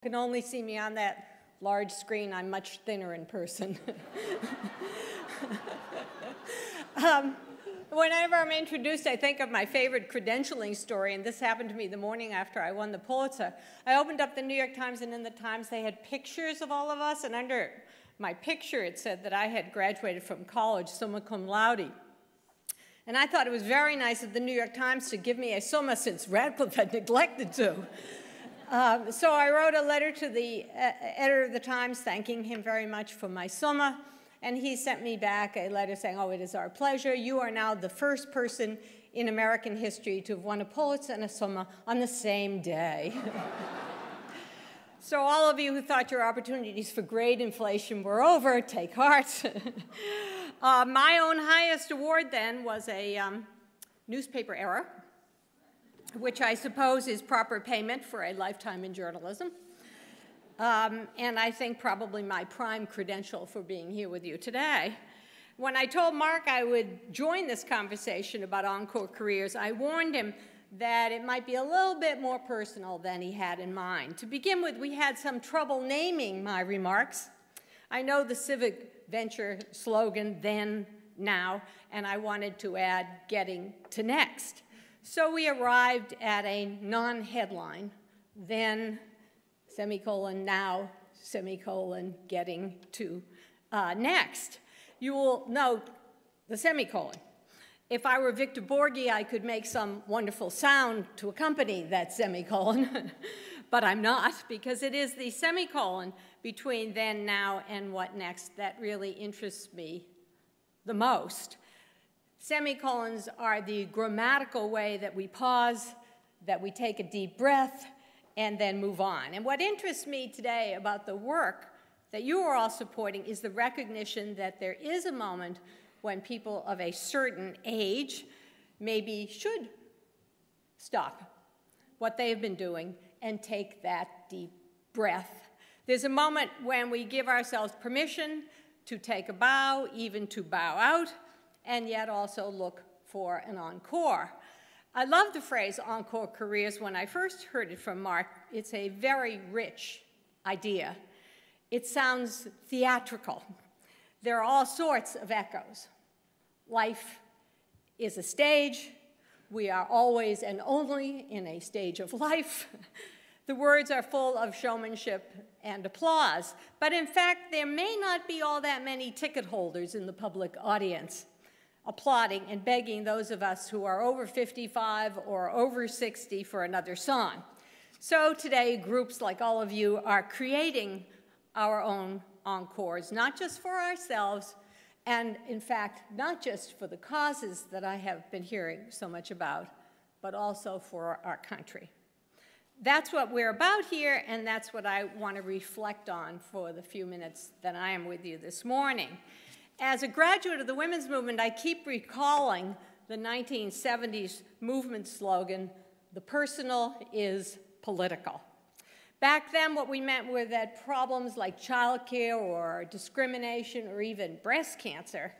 can only see me on that large screen. I'm much thinner in person. Whenever I'm introduced, I think of my favorite credentialing story, and this happened to me the morning after I won the Pulitzer. I opened up the New York Times, and in the Times they had pictures of all of us, and under my picture it said that I had graduated from college summa cum laude. And I thought it was very nice of the New York Times to give me a summa since Radcliffe had neglected to. So I wrote a letter to the editor of the Times thanking him very much for my summa. And he sent me back a letter saying, oh, it is our pleasure. You are now the first person in American history to have won a Pulitzer and a summa on the same day. So all of you who thought your opportunities for grade inflation were over, take heart. My own highest award then was a newspaper error, which I suppose is proper payment for a lifetime in journalism. And I think probably my prime credential for being here with you today. When I told Mark I would join this conversation about encore careers, I warned him that it might be a little bit more personal than he had in mind. To begin with, we had some trouble naming my remarks. I know the civic venture slogan, then, now, and I wanted to add getting to next. So we arrived at a non-headline, then, semicolon, now, semicolon, getting to next. You will note the semicolon. If I were Victor Borghi, I could make some wonderful sound to accompany that semicolon, but I'm not, because it is the semicolon between then, now, and what next that really interests me the most. Semicolons are the grammatical way that we pause, that we take a deep breath, and then move on. And what interests me today about the work that you are all supporting is the recognition that there is a moment when people of a certain age maybe should stop what they have been doing and take that deep breath. There's a moment when we give ourselves permission to take a bow, even to bow out, and yet also look for an encore. I love the phrase encore careers. When I first heard it from Mark, it's a very rich idea. It sounds theatrical. There are all sorts of echoes. Life is a stage. We are always and only in a stage of life. The words are full of showmanship and applause. But in fact, there may not be all that many ticket holders in the public audience applauding and begging those of us who are over 55 or over 60 for another song. So today, groups like all of you are creating our own encores, not just for ourselves, and in fact, not just for the causes that I have been hearing so much about, but also for our country. That's what we're about here, and that's what I want to reflect on for the few minutes that I am with you this morning. As a graduate of the women's movement, I keep recalling the 1970s movement slogan, "The personal is political." Back then, what we meant were that problems like childcare or discrimination or even breast cancer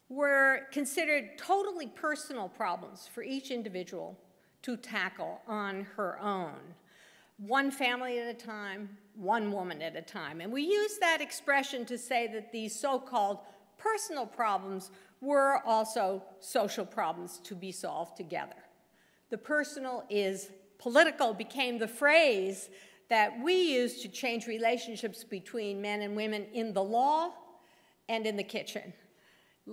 were considered totally personal problems for each individual to tackle on her own. One family at a time, one woman at a time. And we use that expression to say that these so-called personal problems were also social problems to be solved together. The personal is political became the phrase that we use to change relationships between men and women in the law and in the kitchen.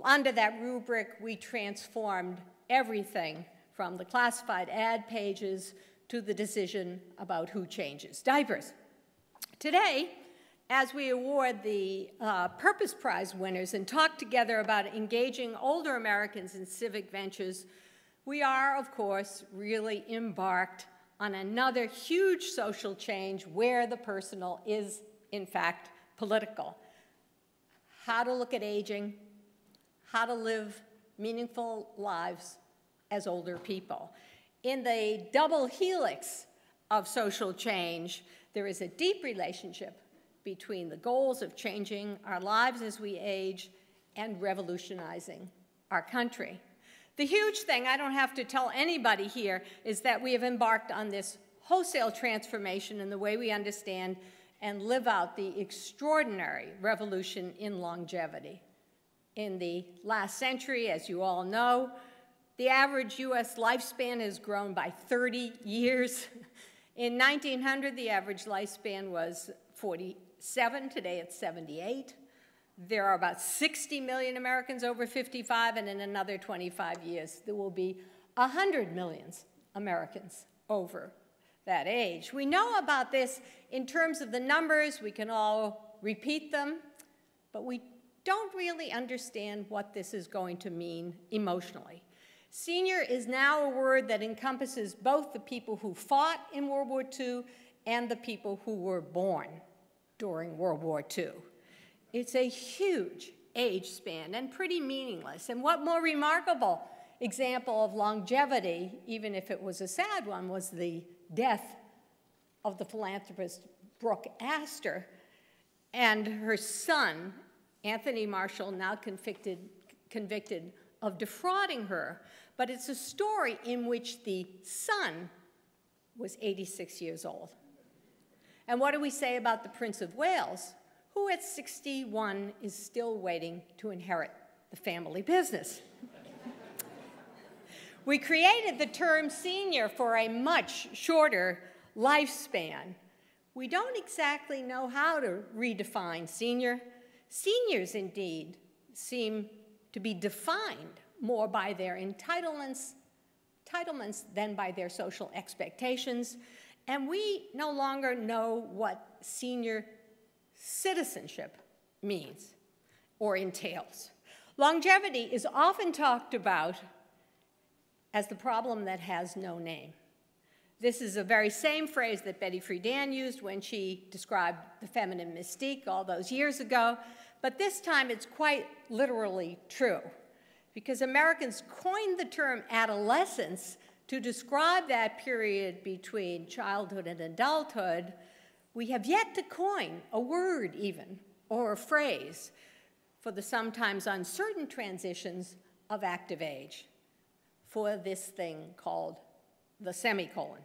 Under that rubric, we transformed everything from the classified ad pages to the decision about who changes diapers. Today, as we award the Purpose Prize winners and talk together about engaging older Americans in civic ventures, we are, of course, really embarked on another huge social change where the personal is, in fact, political. How to look at aging, how to live meaningful lives as older people. In the double helix of social change, there is a deep relationship between the goals of changing our lives as we age and revolutionizing our country. The huge thing, I don't have to tell anybody here, is that we have embarked on this wholesale transformation in the way we understand and live out the extraordinary revolution in longevity. In the last century, as you all know, the average US lifespan has grown by 30 years. In 1900, the average lifespan was 47. Today, it's 78. There are about 60 million Americans over 55, and in another 25 years, there will be 100 million Americans over that age. We know about this in terms of the numbers. We can all repeat them, but we don't really understand what this is going to mean emotionally. Senior is now a word that encompasses both the people who fought in World War II and the people who were born during World War II. It's a huge age span and pretty meaningless. And what more remarkable example of longevity, even if it was a sad one, was the death of the philanthropist Brooke Astor and her son, Anthony Marshall, now convicted of defrauding her. But it's a story in which the son was 86 years old. And what do we say about the Prince of Wales, who at 61 is still waiting to inherit the family business? We created the term senior for a much shorter lifespan. We don't exactly know how to redefine senior. Seniors, indeed, seem to be defined more by their entitlements than by their social expectations, and we no longer know what senior citizenship means or entails. Longevity is often talked about as the problem that has no name. This is the very same phrase that Betty Friedan used when she described the feminine mystique all those years ago, but this time it's quite literally true, because Americans coined the term adolescence to describe that period between childhood and adulthood. We have yet to coin a word even, or a phrase, for the sometimes uncertain transitions of active age, for this thing called the semicolon.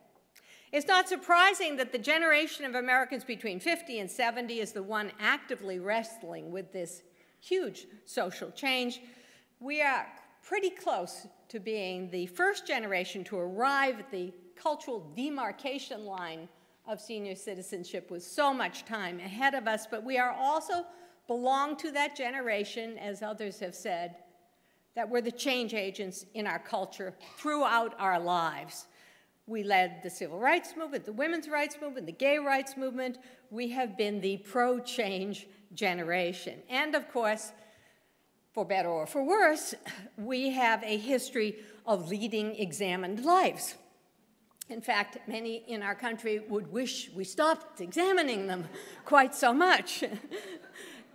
It's not surprising that the generation of Americans between 50 and 70 is the one actively wrestling with this huge social change. We are pretty close to being the first generation to arrive at the cultural demarcation line of senior citizenship with so much time ahead of us, but we are also belong to that generation, as others have said, that were the change agents in our culture throughout our lives. We led the civil rights movement, the women's rights movement, the gay rights movement. We have been the pro-change generation. And of course, for better or for worse, we have a history of leading examined lives. In fact, many in our country would wish we stopped examining them quite so much.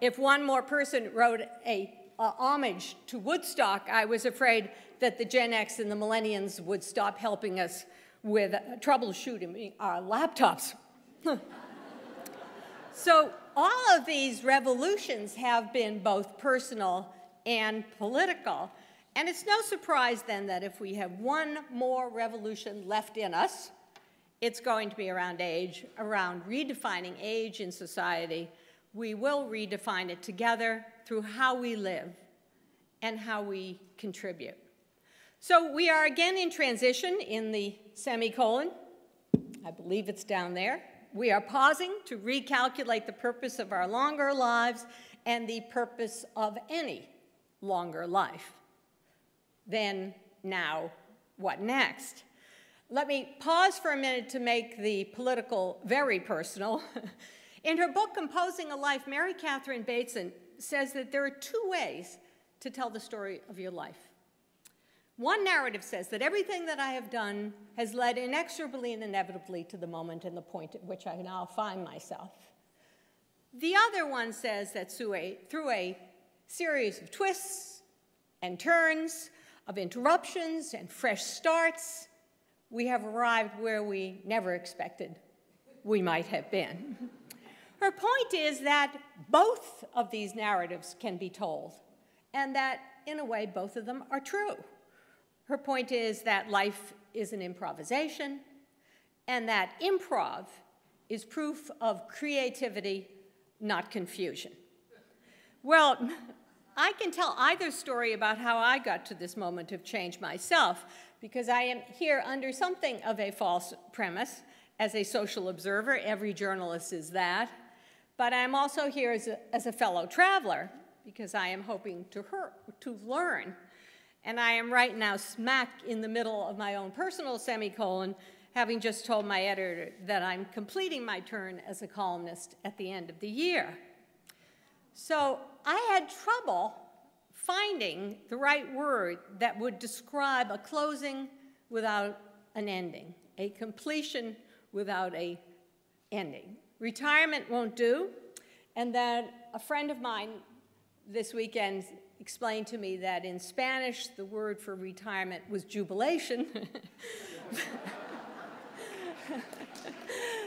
If one more person wrote a homage to Woodstock, I was afraid that the Gen X and the millennials would stop helping us with troubleshooting our laptops. So all of these revolutions have been both personal and political. And it's no surprise then that if we have one more revolution left in us, it's going to be around age, around redefining age in society. We will redefine it together through how we live and how we contribute. So we are again in transition in the semicolon. I believe it's down there. We are pausing to recalculate the purpose of our longer lives and the purpose of any longer life. Then, now, what next? Let me pause for a minute to make the political very personal. In her book, Composing a Life, Mary Catherine Bateson says that there are two ways to tell the story of your life. One narrative says that everything that I have done has led inexorably and inevitably to the moment and the point at which I now find myself. The other one says that through a series of twists and turns, of interruptions and fresh starts, we have arrived where we never expected we might have been. Her point is that both of these narratives can be told, and that, in a way, both of them are true. Her point is that life is an improvisation, and that improv is proof of creativity, not confusion. Well, I can tell either story about how I got to this moment of change myself, because I am here under something of a false premise as a social observer. Every journalist is that. But I'm also here as a fellow traveler, because I am hoping to learn. And I am right now smack in the middle of my own personal semicolon, having just told my editor that I'm completing my turn as a columnist at the end of the year. So I had trouble finding the right word that would describe a closing without an ending, a completion without an ending. Retirement won't do. And then a friend of mine this weekend explained to me that in Spanish, the word for retirement was jubilation.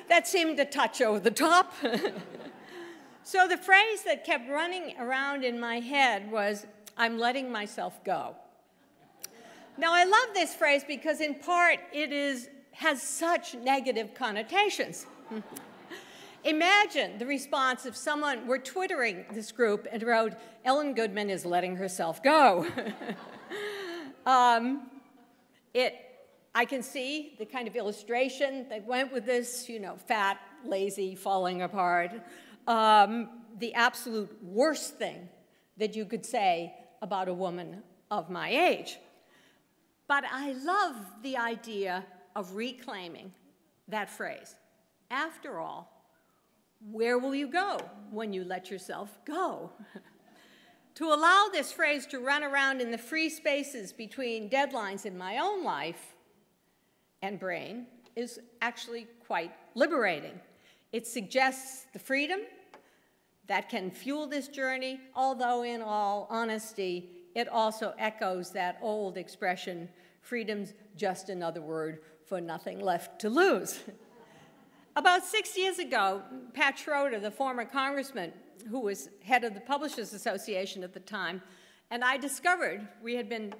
That seemed to touch over the top. So the phrase that kept running around in my head was, I'm letting myself go. Now, I love this phrase because, in part, it has such negative connotations. Imagine the response if someone were twittering this group and wrote, Ellen Goodman is letting herself go. I can see the kind of illustration that went with this, you know, fat, lazy, falling apart. The absolute worst thing that you could say about a woman of my age. But I love the idea of reclaiming that phrase. After all, where will you go when you let yourself go? To allow this phrase to run around in the free spaces between deadlines in my own life and brain is actually quite liberating. It suggests the freedom that can fuel this journey, although in all honesty, it also echoes that old expression, freedom's just another word for nothing left to lose. About 6 years ago, Pat Schroeder, the former congressman who was head of the Publishers Association at the time, and I discovered, we had been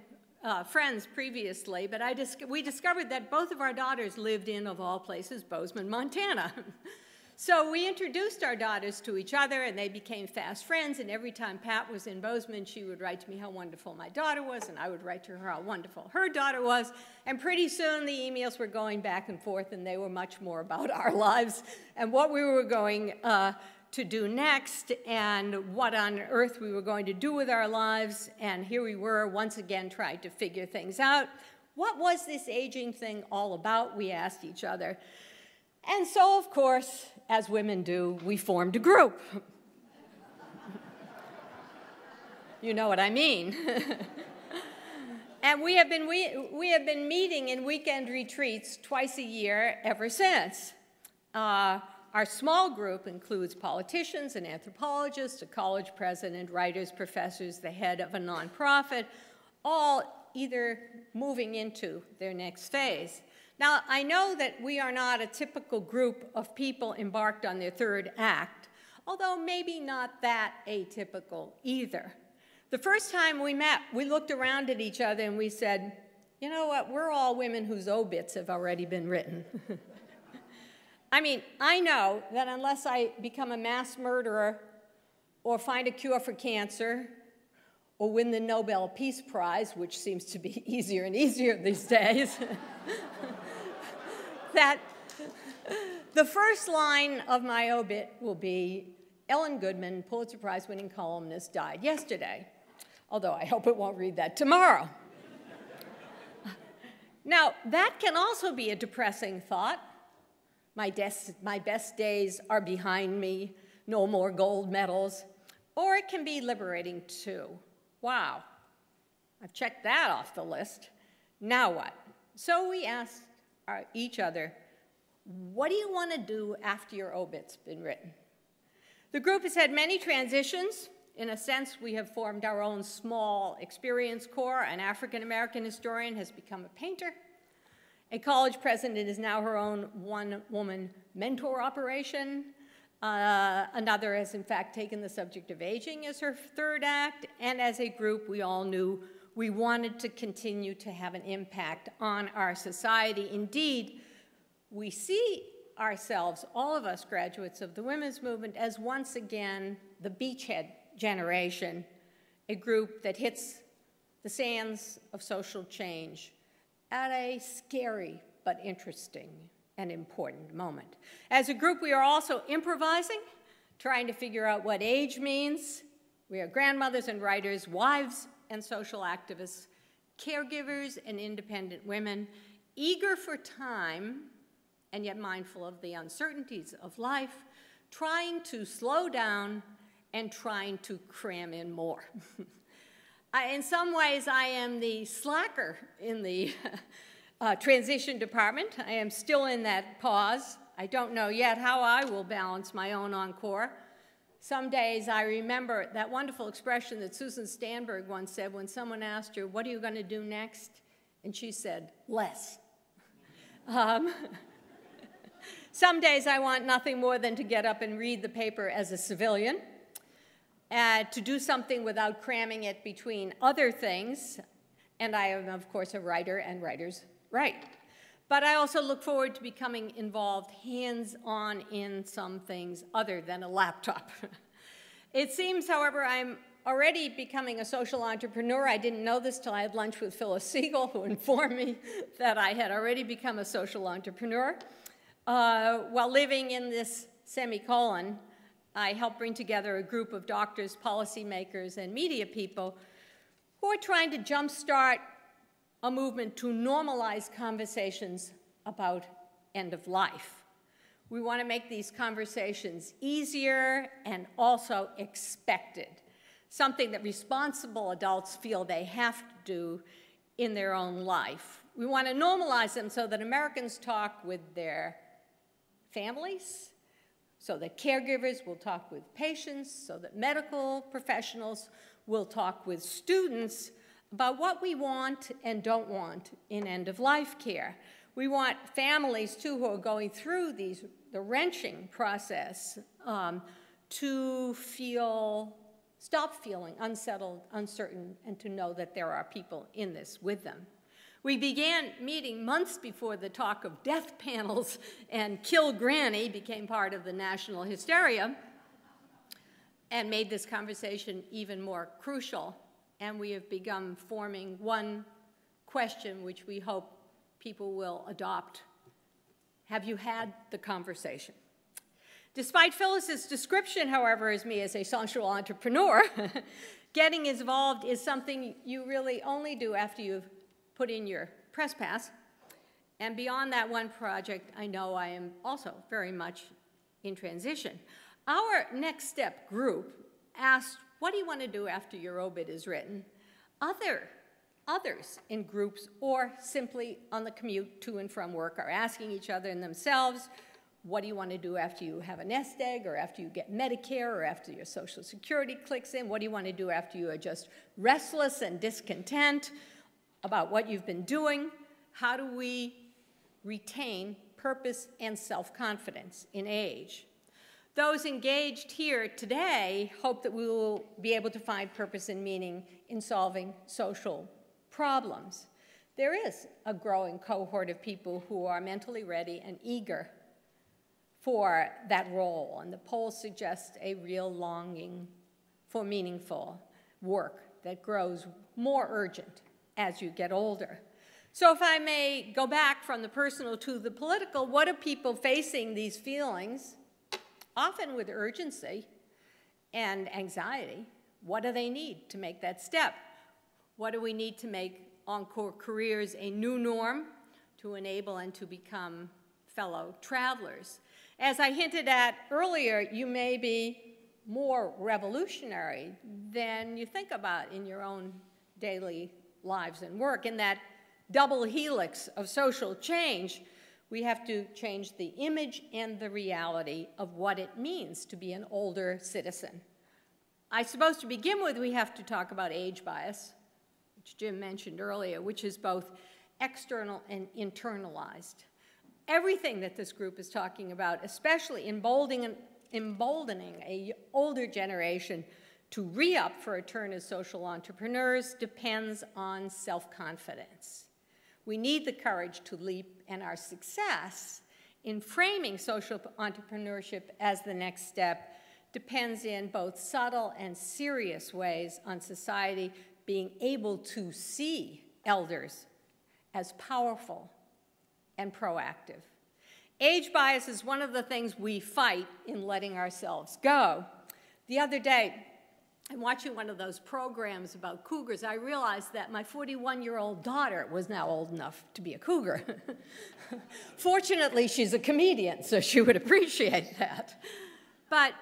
friends previously, but we discovered that both of our daughters lived in, of all places, Bozeman, Montana. So we introduced our daughters to each other, and they became fast friends, and every time Pat was in Bozeman, she would write to me how wonderful my daughter was, and I would write to her how wonderful her daughter was, and pretty soon the emails were going back and forth, and they were much more about our lives and what we were going to do next, and what on earth we were going to do with our lives, and here we were once again trying to figure things out. What was this aging thing all about, we asked each other. And so, of course, as women do, we formed a group. You know what I mean. And we have been meeting in weekend retreats twice a year ever since. Our small group includes politicians, an anthropologist, a college president, writers, professors, the head of a nonprofit, all either moving into their next phase. Now, I know that we are not a typical group of people embarked on their third act, although maybe not that atypical either. The first time we met, we looked around at each other and we said, you know what, we're all women whose obits have already been written. I mean, I know that unless I become a mass murderer or find a cure for cancer or win the Nobel Peace Prize, which seems to be easier and easier these days, that the first line of my obit will be, Ellen Goodman, Pulitzer Prize-winning columnist, died yesterday, although I hope it won't read that tomorrow. Now, that can also be a depressing thought. My best days are behind me, no more gold medals. Or it can be liberating, too. Wow, I've checked that off the list. Now what? So we asked each other, what do you want to do after your obit's been written? The group has had many transitions. In a sense, we have formed our own small experience corps. An African-American historian has become a painter. A college president is now her own one-woman mentor operation. Another has, in fact, taken the subject of aging as her third act. And as a group, we all knew we wanted to continue to have an impact on our society. Indeed, we see ourselves, all of us graduates of the women's movement, as once again the beachhead generation, a group that hits the sands of social change at a scary but interesting and important moment. As a group, we are also improvising, trying to figure out what age means. We are grandmothers and writers, wives and social activists, caregivers and independent women, eager for time and yet mindful of the uncertainties of life, trying to slow down and trying to cram in more. In some ways, I am the slacker in the transition department. I am still in that pause. I don't know yet how I will balance my own encore. Some days I remember that wonderful expression that Susan Stanberg once said when someone asked her, "What are you going to do next?" And she said, "Less." Some days I want nothing more than to get up and read the paper as a civilian, to do something without cramming it between other things. And I am, of course, a writer, and writers write. But I also look forward to becoming involved hands-on in some things other than a laptop. It seems, however, I'm already becoming a social entrepreneur. I didn't know this till I had lunch with Phyllis Siegel, who informed me that I had already become a social entrepreneur. While living in this semicolon, I helped bring together a group of doctors, policymakers, and media people who are trying to jumpstart a movement to normalize conversations about end of life. We want to make these conversations easier and also expected, something that responsible adults feel they have to do in their own life. We want to normalize them so that Americans talk with their families, so that caregivers will talk with patients, so that medical professionals will talk with students about what we want and don't want in end-of-life care. We want families, too, who are going through the wrenching process to stop feeling unsettled, uncertain, and to know that there are people in this with them. We began meeting months before the talk of death panels and Kill Granny became part of the national hysteria and made this conversation even more crucial. And we have begun forming one question which we hope people will adopt. Have you had the conversation? Despite Phyllis's description, however, as me as a social entrepreneur, getting involved is something you really only do after you've put in your press pass. And beyond that one project, I know I am also very much in transition. Our Next Step group asked, what do you want to do after your obit is written? Others in groups or simply on the commute to and from work are asking each other and themselves, what do you want to do after you have a nest egg, or after you get Medicare, or after your Social Security clicks in? What do you want to do after you are just restless and discontent about what you've been doing? How do we retain purpose and self-confidence in age? Those engaged here today hope that we will be able to find purpose and meaning in solving social problems. There is a growing cohort of people who are mentally ready and eager for that role, and the polls suggest a real longing for meaningful work that grows more urgent as you get older. So if I may go back from the personal to the political, what are people facing these feelings, often with urgency and anxiety? What do they need to make that step? What do we need to make encore careers a new norm to enable and to become fellow travelers? As I hinted at earlier, you may be more revolutionary than you think about in your own daily lives and work. In that double helix of social change, we have to change the image and the reality of what it means to be an older citizen. I suppose to begin with, we have to talk about age bias, which Jim mentioned earlier, which is both external and internalized. Everything that this group is talking about, especially emboldening an older generation to re-up for a turn as social entrepreneurs, depends on self-confidence. We need the courage to leap, and our success in framing social entrepreneurship as the next step depends in both subtle and serious ways on society being able to see elders as powerful and proactive. Age bias is one of the things we fight in letting ourselves go. The other day, I'm watching one of those programs about cougars. I realized that my 41-year-old daughter was now old enough to be a cougar. Fortunately, she's a comedian, so she would appreciate that. But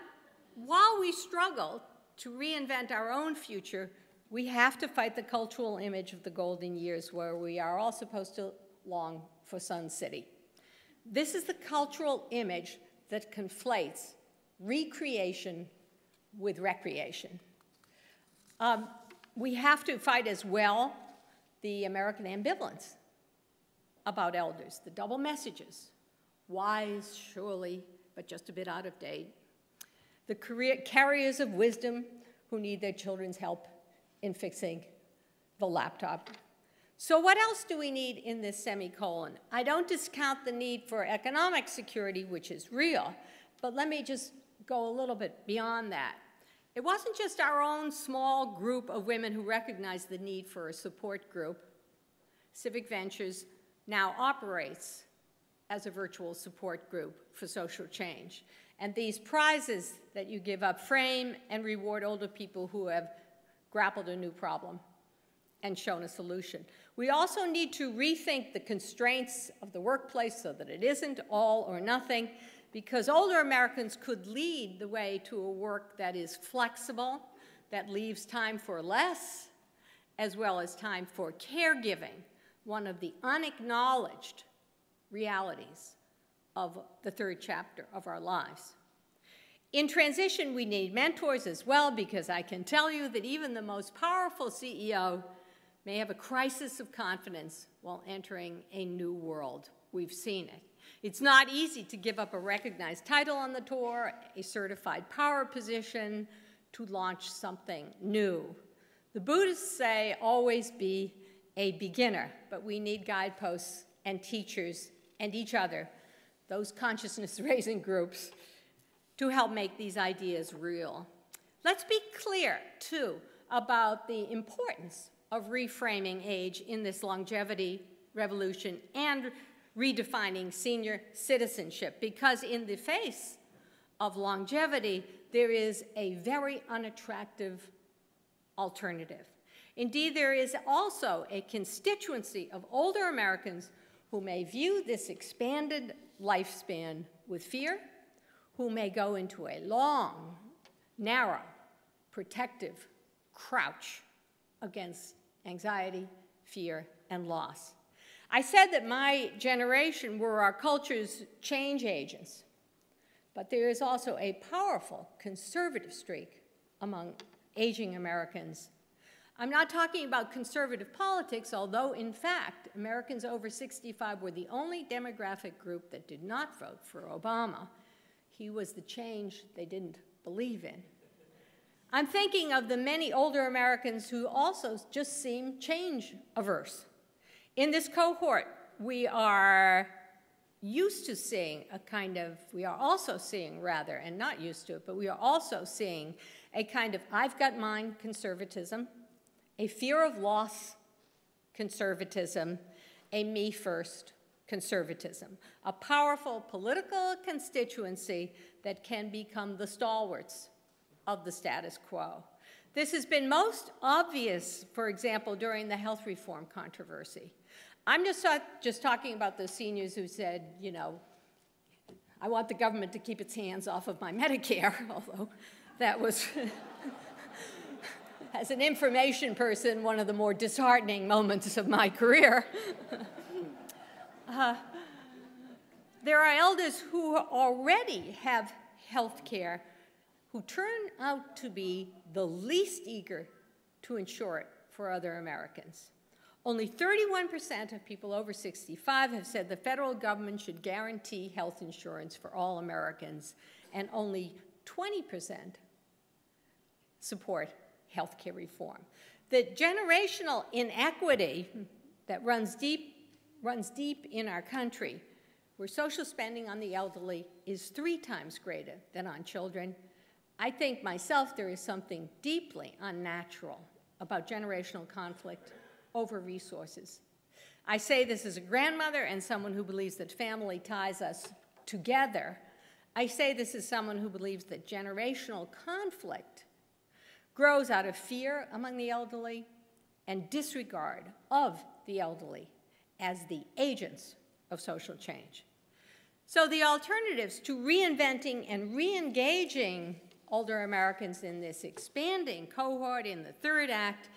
while we struggle to reinvent our own future, we have to fight the cultural image of the golden years where we are all supposed to long for Sun City. This is the cultural image that conflates recreation with recreation. We have to fight as well the American ambivalence about elders, the double messages, wise, surely, but just a bit out of date, the carriers of wisdom who need their children's help in fixing the laptop. So what else do we need in this semicolon? I don't discount the need for economic security, which is real, but let me just go a little bit beyond that. It wasn't just our own small group of women who recognized the need for a support group. Civic Ventures now operates as a virtual support group for social change. And these prizes that you give up frame and reward older people who have grappled a new problem and shown a solution. We also need to rethink the constraints of the workplace so that it isn't all or nothing, because older Americans could lead the way to a work that is flexible, that leaves time for less, as well as time for caregiving, one of the unacknowledged realities of the third chapter of our lives. In transition, we need mentors as well, because I can tell you that even the most powerful CEO may have a crisis of confidence while entering a new world. We've seen it. It's not easy to give up a recognized title on the tour, a certified power position, to launch something new. The Buddhists say always be a beginner, but we need guideposts and teachers and each other, those consciousness-raising groups, to help make these ideas real. Let's be clear, too, about the importance of reframing age in this longevity revolution and redefining senior citizenship, because in the face of longevity, there is a very unattractive alternative. Indeed, there is also a constituency of older Americans who may view this expanded lifespan with fear, who may go into a long, narrow, protective crouch against anxiety, fear, and loss. I said that my generation were our culture's change agents, but there is also a powerful conservative streak among aging Americans. I'm not talking about conservative politics, although in fact, Americans over 65 were the only demographic group that did not vote for Obama. He was the change they didn't believe in. I'm thinking of the many older Americans who also just seem change averse. In this cohort, we are used to seeing a kind of, we are also seeing rather, and not used to it, but we are also seeing a kind of I've got mine conservatism, a fear of loss conservatism, a me first conservatism, a powerful political constituency that can become the stalwarts of the status quo. This has been most obvious, for example, during the health reform controversy. I'm just talking about those seniors who said, you know, I want the government to keep its hands off of my Medicare, although that was, as an information person, one of the more disheartening moments of my career. There are elders who already have health care who turn out to be the least eager to insure it for other Americans. Only 31% of people over 65 have said the federal government should guarantee health insurance for all Americans, and only 20% support health care reform. The generational inequity that runs deep in our country where social spending on the elderly is 3 times greater than on children, I think myself there is something deeply unnatural about generational conflict over resources. I say this as a grandmother and someone who believes that family ties us together. I say this as someone who believes that generational conflict grows out of fear among the elderly and disregard of the elderly as the agents of social change. So the alternatives to reinventing and re-engaging older Americans in this expanding cohort in the third act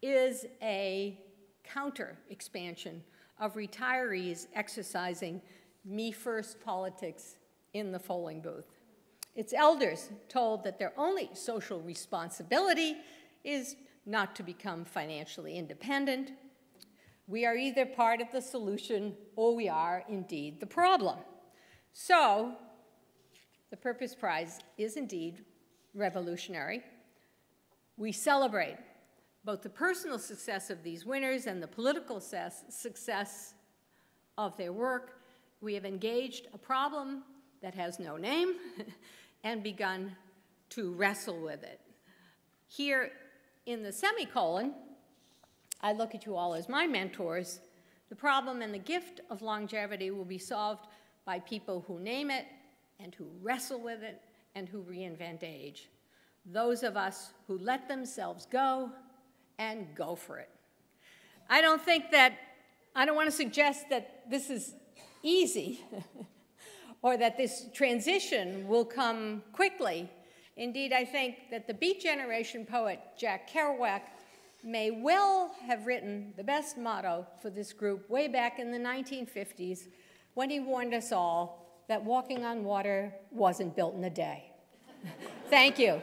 is a counter-expansion of retirees exercising me-first politics in the polling booth. It's elders told that their only social responsibility is not to become financially independent. We are either part of the solution or we are indeed the problem. So the Purpose Prize is indeed revolutionary. We celebrate both the personal success of these winners and the political success of their work. We have engaged a problem that has no name and begun to wrestle with it. Here in the semicolon, I look at you all as my mentors. The problem and the gift of longevity will be solved by people who name it and who wrestle with it and who reinvent age. Those of us who let themselves go and go for it. I don't want to suggest that this is easy or that this transition will come quickly. Indeed, I think that the Beat Generation poet Jack Kerouac may well have written the best motto for this group way back in the 1950s when he warned us all that walking on water wasn't built in a day. Thank you.